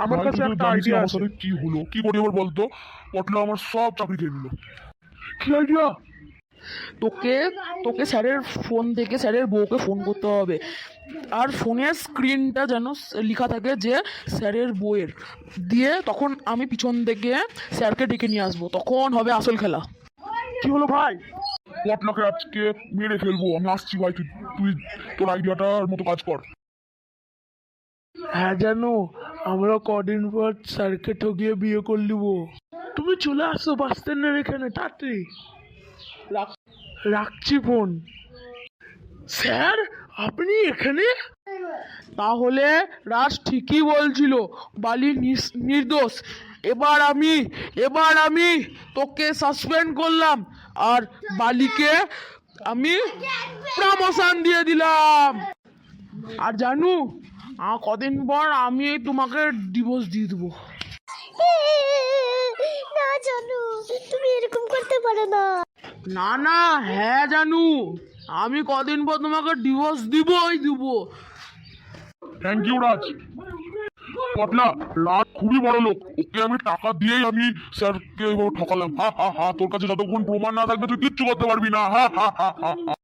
আমার কাছে একটা আইডিয়া আছে। কি হলো, কি করি এবার বলতো? পটলা আমার সব চাকরি খেয়ে নিল। কি আইডিয়া? তোকে তোকে স্যারের ফোন থেকে স্যারের বউকে ফোন করতে হবে, আর ফোনের স্ক্রিনটা যেন লেখা থাকে যে স্যারের বউয়ের, দিয়ে তখন আমি পিছন থেকে স্যারকে ডেকে নিয়ে আসবো, তখন হবে আসল খেলা। কি হলো ভাই? পটলাকে আজকে মেরে ফেলবো, আমি আসছি ভাই। তুই তুই তোর আইডিয়াটার মতো কাজ কর। হ্যাঁ জানো, আমরা কদিন পর স্যারকে ঠকিয়ে বিয়ে করে নিব। তুমি চলে আসো বাস স্ট্যান্ডের এখানে তাড়াতাড়ি। রাখছি ফোন। স্যার, আপনি এখানে? তাহলে রাজ ঠিকই বলছিল, বালি নির্দোষ। এবার আমি তোকে সাসপেন্ড করলাম, আর বালিকে আমি প্রমোশন দিয়ে দিলাম। আর জানু, কদিন পর আমি তোমাকে ডিভোর্স দিয়ে দেবো। না জানু, তুমি এরকম করতে পারো না। না না, হ্যাঁ জানু, আমি কদিন পর তোমাকে ডিভোর্স দিবই দিব। থ্যাংক ইউ রাজ। পটলা, রাজ খুবই বড় লোক, ওকে আমি টাকা দিয়েই আমি স্যারকে ঠকালাম। হা হা হা, তোর কাছে যতক্ষণ প্রমাণ না থাকবে তুই কিচ্ছু করতে পারবি না। হা হা হা হা।